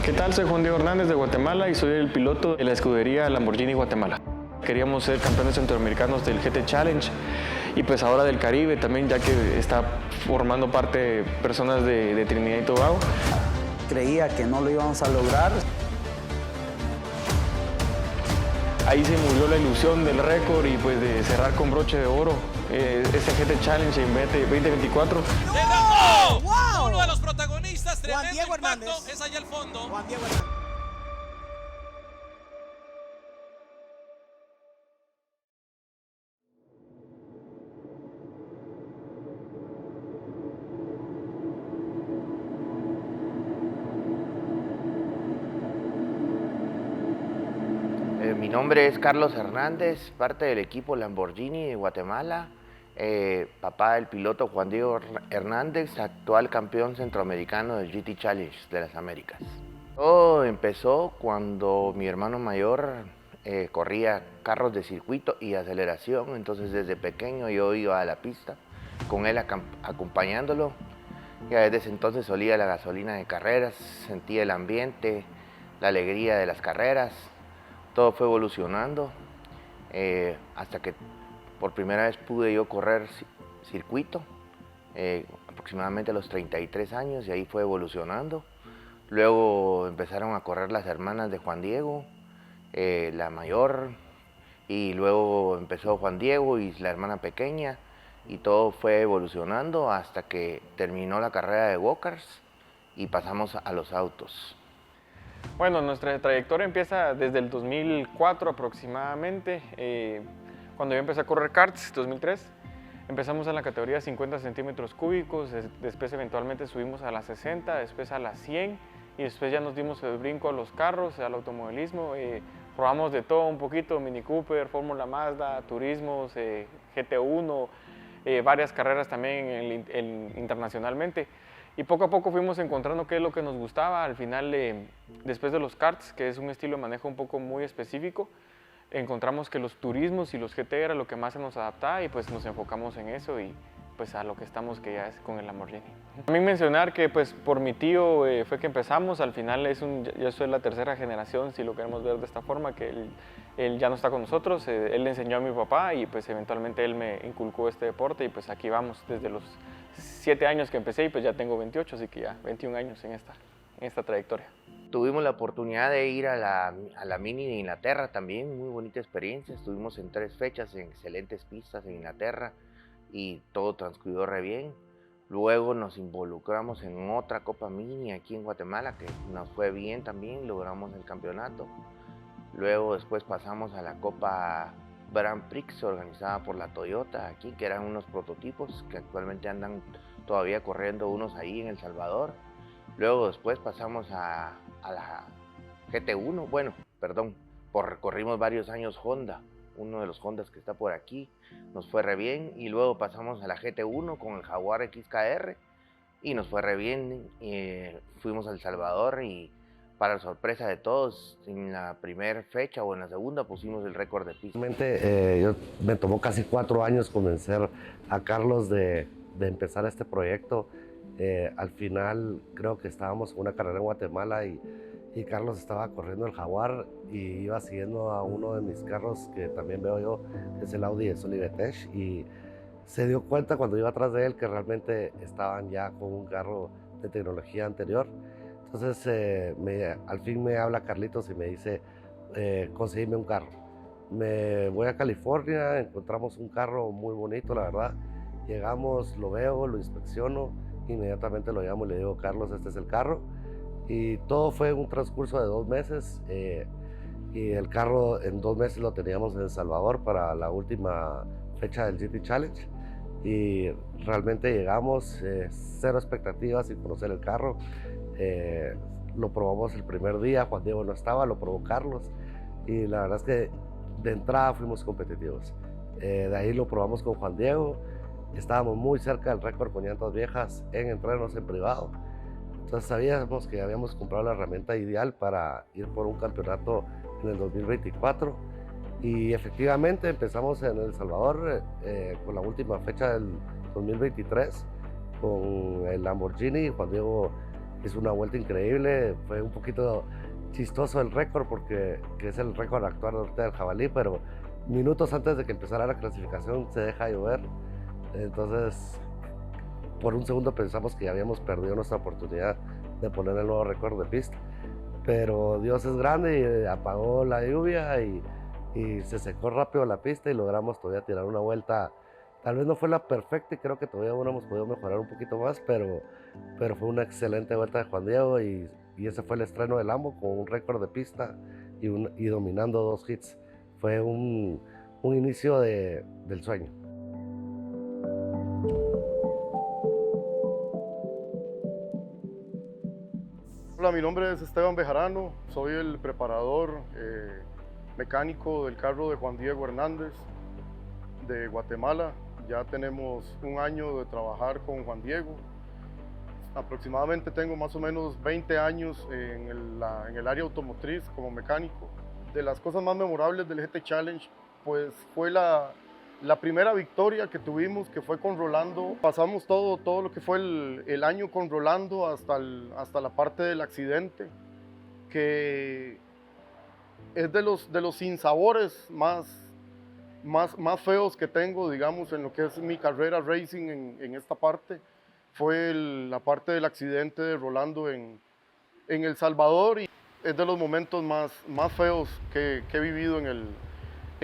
¿Qué tal? Soy Juan Diego Hernández de Guatemala y soy el piloto de la escudería Lamborghini Guatemala. Queríamos ser campeones centroamericanos del GT Challenge y pues ahora del Caribe también, ya que está formando parte personas de Trinidad y Tobago. Creía que no lo íbamos a lograr. Ahí se murió la ilusión del récord y pues de cerrar con broche de oro ese GT Challenge en 2024. ¡No! ¡Wow! Uno de los protagonistas, Juan tremendo Diego impacto, Hernández. es allá al fondo. Juan Diego Hernández. Mi nombre es Carlos Hernández, parte del equipo Lamborghini de Guatemala, papá del piloto Juan Diego Hernández, actual campeón centroamericano del GT Challenge de las Américas. Todo empezó cuando mi hermano mayor corría carros de circuito y aceleración, entonces desde pequeño yo iba a la pista con él acompañándolo. Ya desde ese entonces olía la gasolina de carreras, sentía el ambiente, la alegría de las carreras. Todo fue evolucionando hasta que por primera vez pude yo correr circuito, aproximadamente a los 33 años, y ahí fue evolucionando. Luego empezaron a correr las hermanas de Juan Diego, la mayor, y luego empezó Juan Diego y la hermana pequeña, y todo fue evolucionando hasta que terminó la carrera de go-karts y pasamos a los autos. Bueno, nuestra trayectoria empieza desde el 2004 aproximadamente, cuando yo empecé a correr karts, 2003. Empezamos en la categoría 50 centímetros cúbicos, después eventualmente subimos a las 60, después a las 100 y después ya nos dimos el brinco a los carros, al automovilismo. Probamos de todo un poquito, Mini Cooper, Fórmula Mazda, turismos, GT1, varias carreras también internacionalmente. Y poco a poco fuimos encontrando qué es lo que nos gustaba. Al final, después de los karts, que es un estilo de manejo un poco muy específico, encontramos que los turismos y los GT era lo que más se nos adaptaba y pues nos enfocamos en eso y pues a lo que estamos, que ya es con el Lamborghini. También mencionar que pues por mi tío fue que empezamos. Al final yo soy la tercera generación, si lo queremos ver de esta forma, que él ya no está con nosotros. Él le enseñó a mi papá y pues eventualmente él me inculcó este deporte y pues aquí vamos desde los 7 años que empecé y pues ya tengo 28, así que ya 21 años en esta trayectoria. Tuvimos la oportunidad de ir a la Mini de Inglaterra también, muy bonita experiencia. Estuvimos en 3 fechas en excelentes pistas en Inglaterra y todo transcurrió re bien. Luego nos involucramos en otra Copa Mini aquí en Guatemala, que nos fue bien también, logramos el campeonato. Luego después pasamos a la Copa Grand Prix organizada por la Toyota aquí, que eran unos prototipos que actualmente andan todavía corriendo unos ahí en El Salvador. Luego después pasamos a la GT1, recorrimos varios años Honda, uno de los Hondas que está por aquí, nos fue re bien, y luego pasamos a la GT1 con el Jaguar XKR y nos fue re bien. Fuimos a El Salvador y para sorpresa de todos, en la primera fecha o en la segunda pusimos el récord de pista. Me tomó casi 4 años convencer a Carlos de empezar este proyecto. Al final creo que estábamos en una carrera en Guatemala y Carlos estaba corriendo el Jaguar y iba siguiendo a uno de mis carros que también veo yo, que es el Audi de Soli Betech, y se dio cuenta cuando iba atrás de él que realmente estaban ya con un carro de tecnología anterior. Entonces al fin me habla Carlitos y me dice, conseguime un carro. Me voy a California, encontramos un carro muy bonito, la verdad. Llegamos, lo veo, lo inspecciono, inmediatamente lo llamo y le digo, Carlos, este es el carro. Y todo fue un transcurso de 2 meses. Y el carro en 2 meses lo teníamos en El Salvador para la última fecha del GT Challenge. Y realmente llegamos, 0 expectativas sin conocer el carro. Lo probamos el primer día, Juan Diego no estaba, lo probó Carlos y la verdad es que de entrada fuimos competitivos. De ahí lo probamos con Juan Diego, estábamos muy cerca del récord con llantas viejas en entrenos en privado, entonces sabíamos que habíamos comprado la herramienta ideal para ir por un campeonato en el 2024 y efectivamente empezamos en El Salvador con la última fecha del 2023 con el Lamborghini. Juan Diego hizo una vuelta increíble, fue un poquito chistoso el récord porque que es el récord actual ahorita del jabalí, pero minutos antes de que empezara la clasificación se deja llover, entonces por un segundo pensamos que ya habíamos perdido nuestra oportunidad de poner el nuevo récord de pista, pero Dios es grande y apagó la lluvia y se secó rápido la pista y logramos todavía tirar una vuelta. Tal vez no fue la perfecta y creo que todavía hubiéramos podido mejorar un poquito más, pero fue una excelente vuelta de Juan Diego y ese fue el estreno del Lambo con un récord de pista y dominando 2 hits. Fue un inicio del sueño. Hola, mi nombre es Esteban Bejarano, soy el preparador mecánico del carro de Juan Diego Hernández de Guatemala. Ya tenemos un año de trabajar con Juan Diego. Aproximadamente tengo más o menos 20 años en el área automotriz como mecánico. De las cosas más memorables del GT Challenge, pues fue la primera victoria que tuvimos, que fue con Rolando. Pasamos todo lo que fue el año con Rolando hasta la parte del accidente, que es de los sinsabores más feos que tengo, digamos, en lo que es mi carrera racing en esta parte. Fue la parte del accidente de Rolando en El Salvador y es de los momentos más feos que he vivido en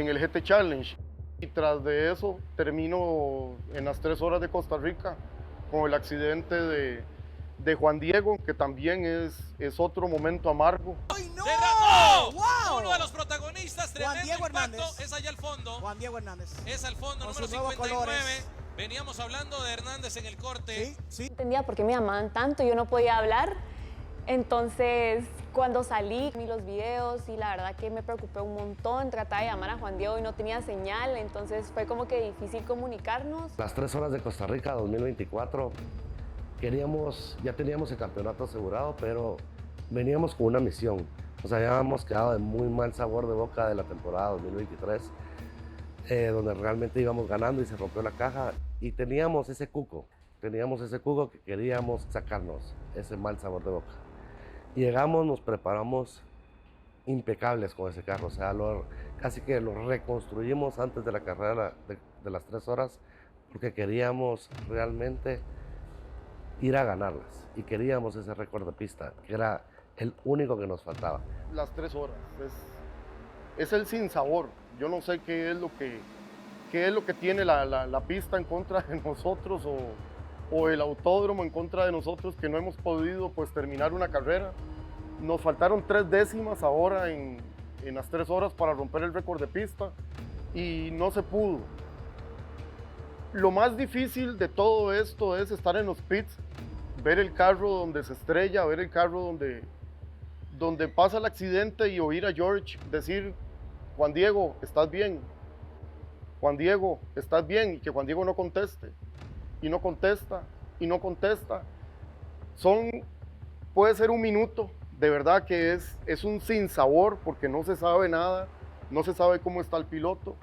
el GT Challenge. Y tras de eso termino en las 3 horas de Costa Rica con el accidente de Juan Diego, que también es otro momento amargo. ¡Ay, no! ¡Derramó! ¡Wow! Uno de los protagonistas, tremendo Juan Diego impacto, Hernández. es allá al fondo. Juan Diego Hernández. Es al fondo, Con número sus nuevos 59. colores. Veníamos hablando de Hernández en el corte. Sí, sí. No entendía por qué me llamaban tanto, yo no podía hablar. Entonces, cuando salí, vi los videos y la verdad que me preocupé un montón. Trataba de llamar a Juan Diego y no tenía señal, entonces fue como que difícil comunicarnos. Las 3 horas de Costa Rica 2024, ya teníamos el campeonato asegurado, pero veníamos con una misión. Nos habíamos quedado de muy mal sabor de boca de la temporada 2023, donde realmente íbamos ganando y se rompió la caja y teníamos ese cuco que queríamos sacarnos, ese mal sabor de boca. Llegamos, nos preparamos impecables con ese carro, o sea, casi que lo reconstruimos antes de la carrera de las 3 horas, porque queríamos realmente ir a ganarlas y queríamos ese récord de pista, que era el único que nos faltaba. Las 3 horas, es el sinsabor. Yo no sé qué es lo que tiene la pista en contra de nosotros o el autódromo en contra de nosotros, que no hemos podido pues terminar una carrera. Nos faltaron 3 décimas ahora en las 3 horas para romper el récord de pista y no se pudo. Lo más difícil de todo esto es estar en los pits, ver el carro donde se estrella, ver el carro donde pasa el accidente y oír a George decir: Juan Diego, ¿estás bien? Juan Diego, ¿estás bien? Y que Juan Diego no conteste. Y no contesta, y no contesta. Puede ser un minuto, de verdad que es un sinsabor porque no se sabe nada, no se sabe cómo está el piloto.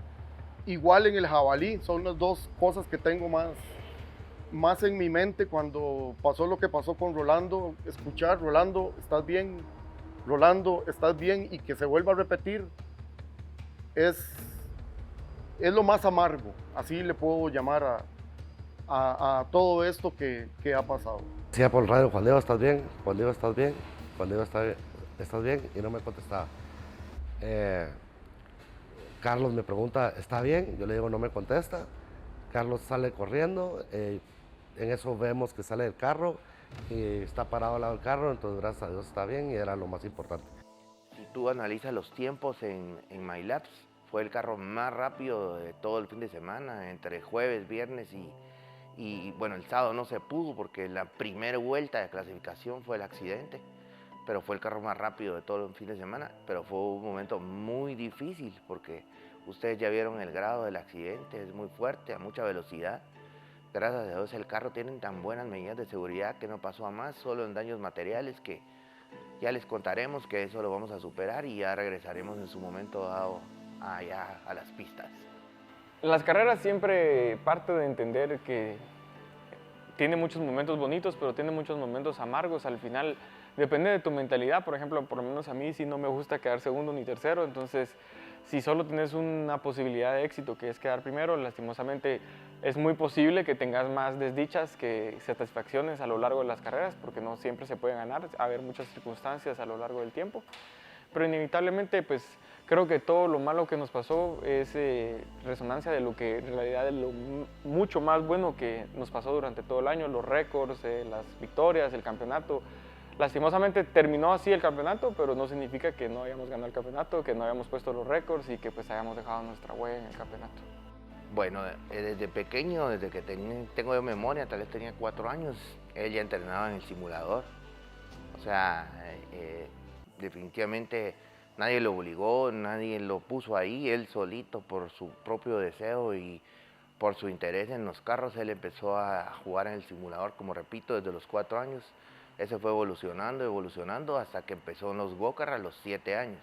Igual en el jabalí, son las 2 cosas que tengo más en mi mente cuando pasó lo que pasó con Rolando. Escuchar: Rolando, ¿estás bien? Rolando, ¿estás bien? Y que se vuelva a repetir es lo más amargo, así le puedo llamar a todo esto que ha pasado. Decía por el radio: Juan Diego, ¿estás bien? Juan Diego, ¿estás bien? Juan Diego, ¿estás bien? Y no me contestaba. Carlos me pregunta: ¿está bien? Yo le digo: no me contesta. Carlos sale corriendo, en eso vemos que sale del carro y está parado al lado del carro, entonces gracias a Dios está bien y era lo más importante. Si tú analizas los tiempos en MyLabs, fue el carro más rápido de todo el fin de semana, entre jueves, viernes y bueno, el sábado no se pudo porque la primera vuelta de clasificación fue el accidente, pero fue el carro más rápido de todo el fin de semana, pero fue un momento muy difícil porque ustedes ya vieron el grado del accidente, es muy fuerte, a mucha velocidad. Gracias a Dios el carro tiene tan buenas medidas de seguridad que no pasó a más, solo en daños materiales que ya les contaremos, que eso lo vamos a superar y ya regresaremos en su momento dado allá a las pistas. Las carreras siempre parte de entender que tiene muchos momentos bonitos, pero tiene muchos momentos amargos. Al final depende de tu mentalidad. Por ejemplo, por lo menos a mí sí no me gusta quedar segundo ni tercero, entonces si solo tienes una posibilidad de éxito que es quedar primero, lastimosamente es muy posible que tengas más desdichas que satisfacciones a lo largo de las carreras, porque no siempre se puede ganar, va a haber muchas circunstancias a lo largo del tiempo, pero inevitablemente pues creo que todo lo malo que nos pasó es resonancia de lo que en realidad es lo mucho más bueno que nos pasó durante todo el año, los récords, las victorias, el campeonato. Lastimosamente terminó así el campeonato, pero no significa que no hayamos ganado el campeonato, que no hayamos puesto los récords y que pues hayamos dejado nuestra huella en el campeonato. Bueno, desde pequeño, desde que tengo yo memoria, tal vez tenía 4 años, él ya entrenaba en el simulador. O sea, definitivamente nadie lo obligó, nadie lo puso ahí, él solito por su propio deseo y por su interés en los carros, él empezó a jugar en el simulador, como repito, desde los 4 años. Ese fue evolucionando hasta que empezó en los go-kart a los 7 años.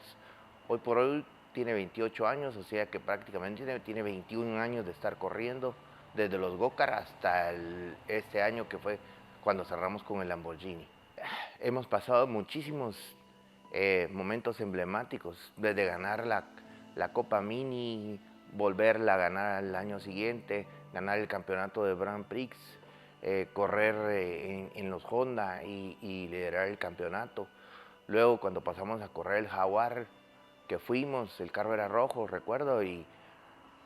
Hoy por hoy tiene 28 años, o sea que prácticamente tiene 21 años de estar corriendo desde los go-kart hasta este año que fue cuando cerramos con el Lamborghini. Hemos pasado muchísimos momentos emblemáticos, desde ganar la Copa Mini, volverla a ganar al año siguiente, ganar el campeonato de Grand Prix, correr en los Honda y liderar el campeonato. Luego cuando pasamos a correr el Jaguar, que fuimos, el carro era rojo, recuerdo, y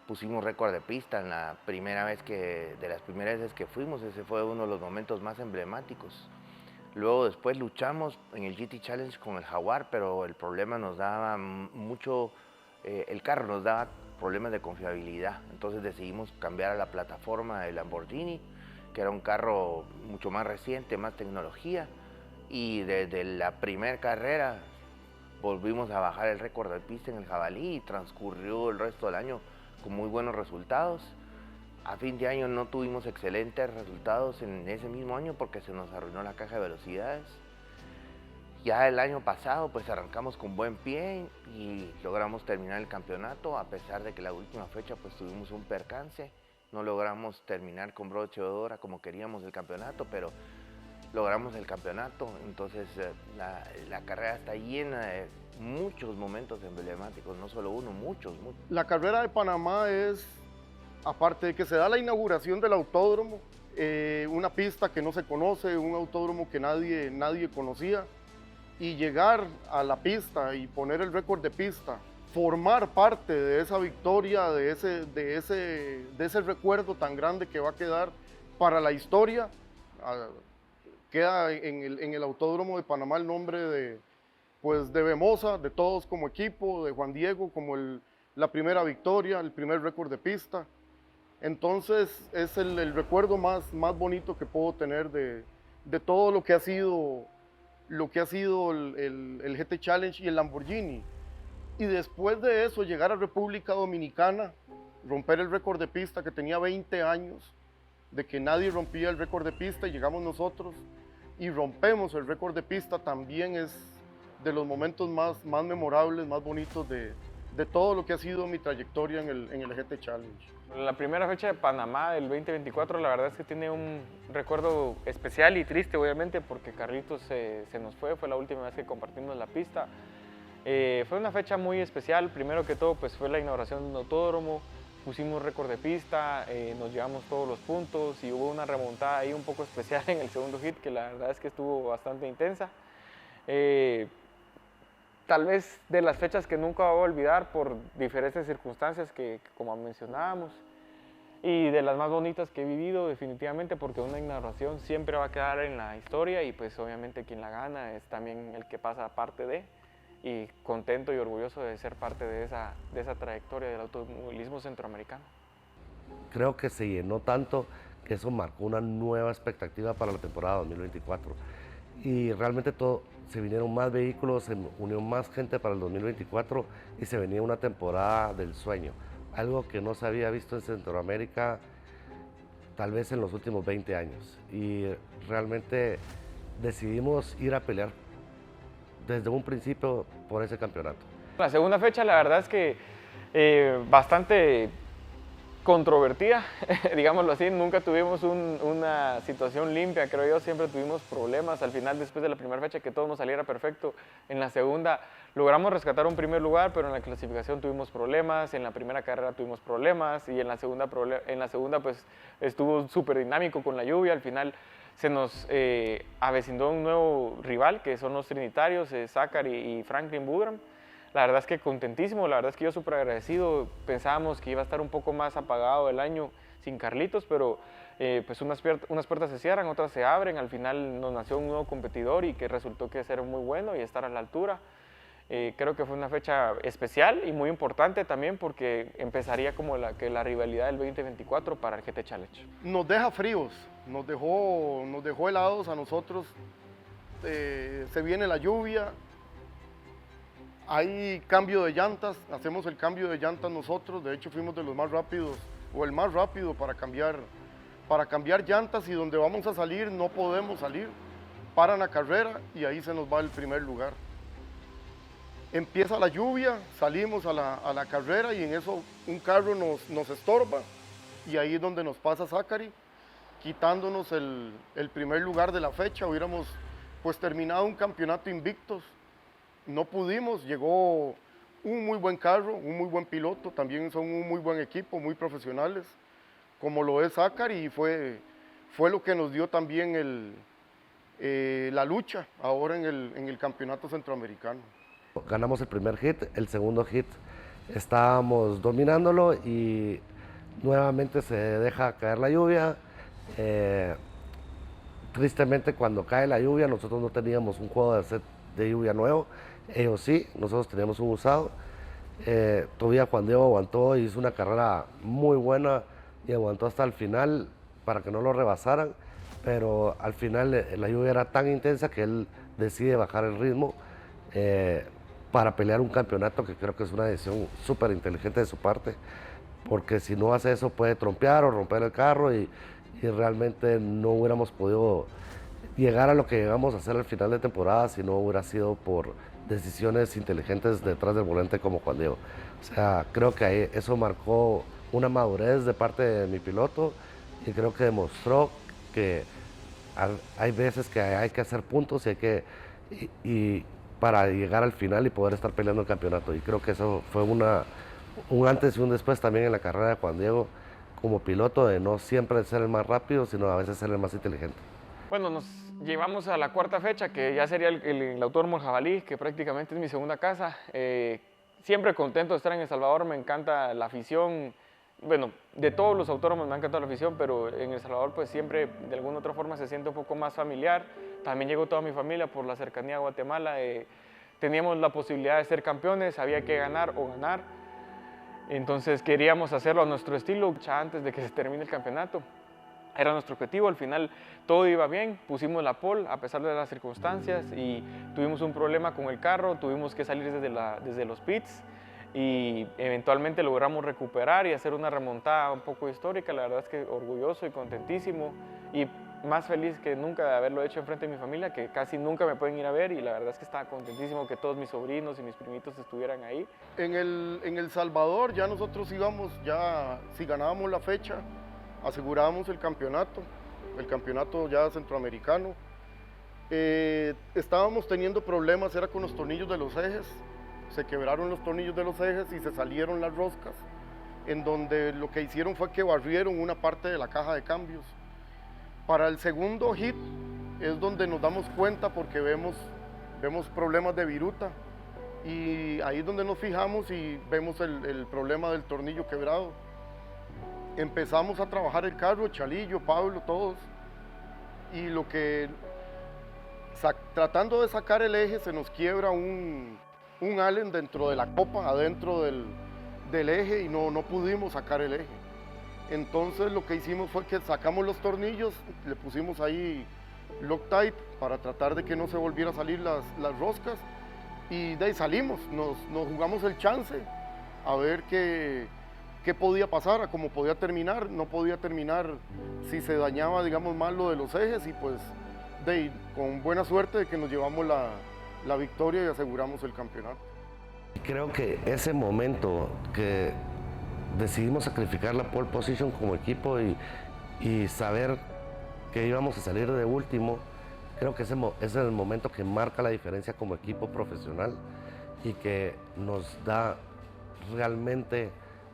pusimos récord de pista en la primera vez de las primeras veces que fuimos, ese fue uno de los momentos más emblemáticos. Luego después luchamos en el GT Challenge con el Jaguar, pero el problema nos daba mucho, el carro nos daba problemas de confiabilidad, entonces decidimos cambiar a la plataforma del Lamborghini, que era un carro mucho más reciente, más tecnología, y desde la primera carrera volvimos a bajar el récord de pista en el Jabalí y transcurrió el resto del año con muy buenos resultados. A fin de año no tuvimos excelentes resultados en ese mismo año porque se nos arruinó la caja de velocidades. Ya el año pasado pues arrancamos con buen pie y logramos terminar el campeonato, a pesar de que la última fecha pues tuvimos un percance. No logramos terminar con broche de oro como queríamos el campeonato, pero logramos el campeonato. Entonces la carrera está llena de muchos momentos emblemáticos, no solo uno, muchos. La carrera de Panamá es, aparte de que se da la inauguración del autódromo, una pista que no se conoce, un autódromo que nadie conocía, y llegar a la pista y poner el récord de pista, formar parte de esa victoria, de ese recuerdo tan grande que va a quedar para la historia. Queda en el Autódromo de Panamá el nombre de Vemosa, de todos como equipo, de Juan Diego como la primera victoria, el primer récord de pista. Entonces es el recuerdo más bonito que puedo tener de todo lo que ha sido el GT Challenge y el Lamborghini. Y después de eso llegar a República Dominicana, romper el récord de pista que tenía 20 años, de que nadie rompía el récord de pista, y llegamos nosotros y rompemos el récord de pista, también es de los momentos más memorables, más bonitos de todo lo que ha sido mi trayectoria en el GT Challenge. La primera fecha de Panamá del 2024 la verdad es que tiene un recuerdo especial y triste obviamente porque Carlitos se nos fue la última vez que compartimos la pista. Fue una fecha muy especial, primero que todo pues fue la inauguración de un autódromo, pusimos récord de pista, nos llevamos todos los puntos y hubo una remontada ahí un poco especial en el segundo hit que la verdad es que estuvo bastante intensa. Tal vez de las fechas que nunca voy a olvidar por diferentes circunstancias que como mencionábamos, y de las más bonitas que he vivido definitivamente, porque una inauguración siempre va a quedar en la historia y pues obviamente quien la gana es también el que pasa parte de, y contento y orgulloso de ser parte de esa trayectoria del automovilismo centroamericano. Creo que se llenó tanto que eso marcó una nueva expectativa para la temporada 2024 y realmente se vinieron más vehículos, se unió más gente para el 2024 y se venía una temporada del sueño, algo que no se había visto en Centroamérica tal vez en los últimos 20 años, y realmente decidimos ir a pelear desde un principio por ese campeonato. La segunda fecha la verdad es que bastante controvertida, digámoslo así. Nunca tuvimos una situación limpia, creo yo. Siempre tuvimos problemas. Al final, después de la primera fecha, que todo nos saliera perfecto. En la segunda logramos rescatar un primer lugar, pero en la clasificación tuvimos problemas. En la primera carrera tuvimos problemas y en la segunda pues estuvo súper dinámico con la lluvia. Al final se nos avecinó un nuevo rival, que son los trinitarios, Zachary y Franklin Budram. La verdad es que contentísimo, la verdad es que yo súper agradecido. Pensábamos que iba a estar un poco más apagado el año sin Carlitos, pero pues unas puertas se cierran, otras se abren. Al final nos nació un nuevo competidor y que resultó que ser muy bueno y estar a la altura. Creo que fue una fecha especial y muy importante también porque empezaría como la rivalidad del 2024 para el GT Challenge. Nos deja fríos, nos dejó helados a nosotros. Se viene la lluvia. Hay cambio de llantas, hacemos el cambio de llantas nosotros. De hecho, fuimos de los más rápidos, o el más rápido para cambiar llantas, y donde vamos a salir no podemos salir. Paran la carrera y ahí se nos va el primer lugar. Empieza la lluvia, salimos a la carrera y en eso un carro nos estorba, y ahí es donde nos pasa Zachary, quitándonos el primer lugar de la fecha. Hubiéramos pues terminado un campeonato invictos. No pudimos, llegó un muy buen carro, un muy buen piloto, también son un muy buen equipo, muy profesionales, como lo es Zachary, y fue lo que nos dio también la lucha ahora en el campeonato centroamericano. Ganamos el primer hit, el segundo hit estábamos dominándolo y nuevamente se deja caer la lluvia. Tristemente, cuando cae la lluvia, nosotros no teníamos un juego de set de lluvia nuevo. Ellos sí, nosotros teníamos un usado. Todavía Juan Diego aguantó y hizo una carrera muy buena y aguantó hasta el final para que no lo rebasaran, pero al final la lluvia era tan intensa que él decide bajar el ritmo para pelear un campeonato, que creo que es una decisión súper inteligente de su parte, porque si no hace eso puede trompear o romper el carro y realmente no hubiéramos podido llegar a lo que llegamos a hacer al final de temporada si no hubiera sido por decisiones inteligentes detrás del volante como Juan Diego. O sea, creo que eso marcó una madurez de parte de mi piloto y creo que demostró que hay veces que hay que hacer puntos y para llegar al final y poder estar peleando el campeonato. Y creo que eso fue un antes y un después también en la carrera de Juan Diego como piloto, de no siempre ser el más rápido, sino a veces ser el más inteligente. Bueno, nos llevamos a la cuarta fecha, que ya sería el Autódromo El Jabalí, que prácticamente es mi segunda casa. Siempre contento de estar en El Salvador, me encanta la afición. Bueno, de todos los autódromos me ha encantado la afición, pero en El Salvador pues siempre de alguna u otra forma se siente un poco más familiar. También llegó toda mi familia por la cercanía a Guatemala. Teníamos la posibilidad de ser campeones, había que ganar o ganar. Entonces queríamos hacerlo a nuestro estilo, ya antes de que se termine el campeonato. Era nuestro objetivo, al final todo iba bien, pusimos la pole a pesar de las circunstancias y tuvimos un problema con el carro, tuvimos que salir desde los pits y eventualmente logramos recuperar y hacer una remontada un poco histórica. La verdad es que orgulloso y contentísimo y más feliz que nunca de haberlo hecho enfrente de mi familia, que casi nunca me pueden ir a ver, y la verdad es que estaba contentísimo que todos mis sobrinos y mis primitos estuvieran ahí. En El Salvador ya nosotros íbamos, ya si ganábamos la fecha, asegurábamos el campeonato ya centroamericano. Estábamos teniendo problemas, era con los tornillos de los ejes, se quebraron los tornillos de los ejes y se salieron las roscas, en donde lo que hicieron fue que barrieron una parte de la caja de cambios. Para el segundo hit es donde nos damos cuenta porque vemos problemas de viruta y ahí es donde nos fijamos y vemos el problema del tornillo quebrado. Empezamos a trabajar el carro, Chalillo, Pablo, todos, y tratando de sacar el eje se nos quiebra un Allen dentro de la copa, adentro del eje, y no pudimos sacar el eje. Entonces lo que hicimos fue que sacamos los tornillos, le pusimos ahí Loctite para tratar de que no se volviera a salir las roscas, y de ahí salimos, nos jugamos el chance a ver qué podía pasar, a cómo podía terminar. No podía terminar si se dañaba, digamos, mal lo de los ejes, y pues de ahí, con buena suerte de que nos llevamos la victoria y aseguramos el campeonato. Creo que ese momento que decidimos sacrificar la pole position como equipo y saber que íbamos a salir de último. Creo que ese es el momento que marca la diferencia como equipo profesional y que nos da realmente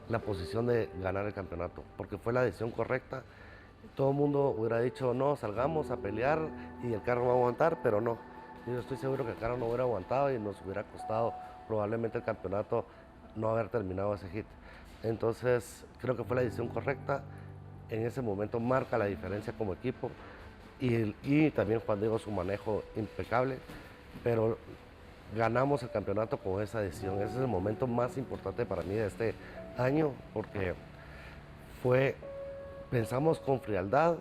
la posición de ganar el campeonato, porque fue la decisión correcta. Todo el mundo hubiera dicho, no, salgamos a pelear y el carro va a aguantar, pero no. Yo estoy seguro que el carro no hubiera aguantado y nos hubiera costado probablemente el campeonato no haber terminado ese hit. Entonces, creo que fue la decisión correcta. En ese momento marca la diferencia como equipo y también Juan Diego su manejo impecable, pero ganamos el campeonato con esa decisión. Ese es el momento más importante para mí de este año, porque pensamos con frialdad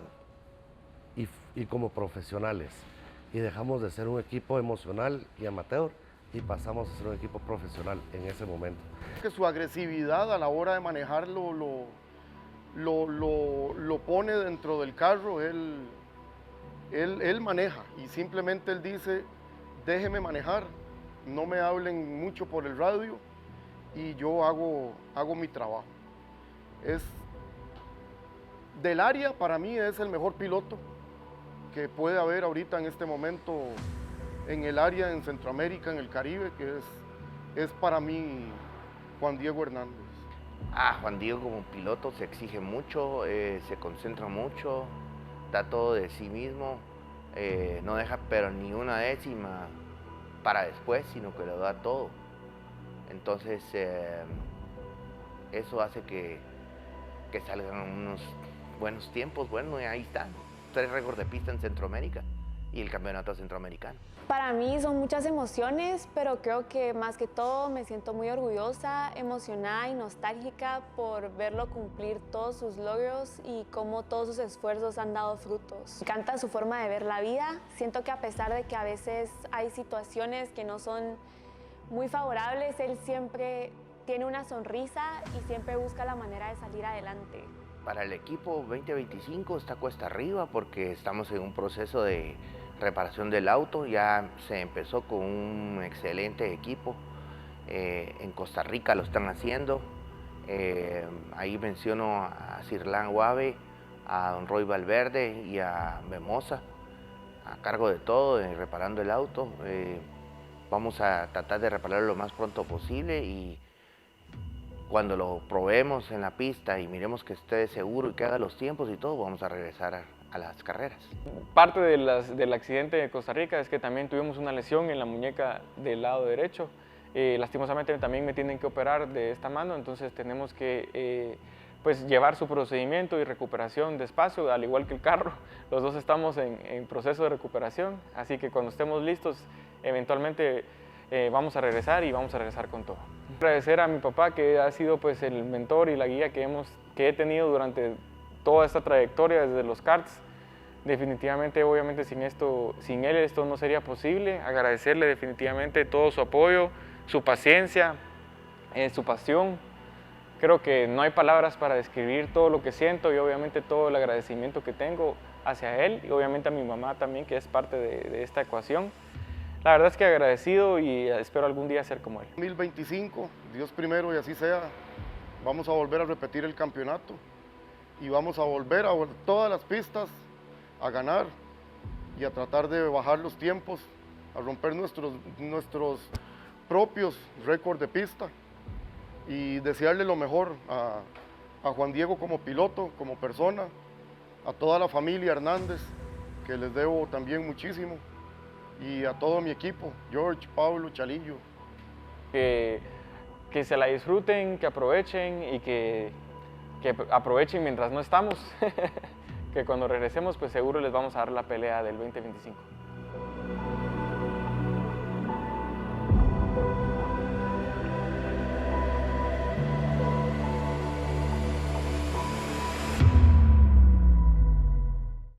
y como profesionales, y dejamos de ser un equipo emocional y amateur y pasamos a ser un equipo profesional en ese momento. Que su agresividad a la hora de manejarlo lo pone dentro del carro, él maneja y simplemente él dice, déjeme manejar, no me hablen mucho por el radio y yo hago mi trabajo. Del área, para mí es el mejor piloto que puede haber ahorita en este momento en el área, en Centroamérica, en el Caribe, que es para mí Juan Diego Hernández. Juan Diego como piloto se exige mucho, se concentra mucho, da todo de sí mismo, no deja pero ni una décima para después, sino que lo da todo. Entonces eso hace que salgan unos buenos tiempos. Bueno, y ahí está, 3 récords de pista en Centroamérica y el campeonato centroamericano. Para mí son muchas emociones, pero creo que más que todo me siento muy orgullosa, emocionada y nostálgica por verlo cumplir todos sus logros y cómo todos sus esfuerzos han dado frutos. Me encanta su forma de ver la vida. Siento que a pesar de que a veces hay situaciones que no son muy favorables, él siempre tiene una sonrisa y siempre busca la manera de salir adelante. Para el equipo 2025 está cuesta arriba porque estamos en un proceso de reparación del auto. Ya se empezó con un excelente equipo. En Costa Rica lo están haciendo. Ahí menciono a Sirlan Guave, a don Roy Valverde y a Memosa a cargo de todo, reparando el auto. Vamos a tratar de repararlo lo más pronto posible y cuando lo probemos en la pista y miremos que esté seguro y que haga los tiempos y todo, vamos a regresar a las carreras. Parte del accidente de Costa Rica es que también tuvimos una lesión en la muñeca del lado derecho. Lastimosamente también me tienen que operar de esta mano, entonces tenemos que pues llevar su procedimiento y recuperación despacio, al igual que el carro. Los dos estamos en proceso de recuperación, así que cuando estemos listos, eventualmente vamos a regresar y vamos a regresar con todo. Agradecer a mi papá, que ha sido pues el mentor y la guía que he tenido durante toda esta trayectoria desde los karts. Definitivamente, obviamente sin él esto no sería posible. Agradecerle definitivamente todo su apoyo, su paciencia, su pasión. Creo que no hay palabras para describir todo lo que siento y obviamente todo el agradecimiento que tengo hacia él y obviamente a mi mamá también, que es parte de esta ecuación. La verdad es que agradecido y espero algún día ser como él. 2025, Dios primero y así sea, vamos a volver a repetir el campeonato y vamos a volver a todas las pistas a ganar y a tratar de bajar los tiempos, a romper nuestros propios récords de pista y desearle lo mejor a Juan Diego como piloto, como persona, a toda la familia Hernández, que les debo también muchísimo, y a todo mi equipo, George, Pablo, Chalillo. Que se la disfruten, que aprovechen y que aprovechen mientras no estamos, que cuando regresemos pues seguro les vamos a dar la pelea del 2025.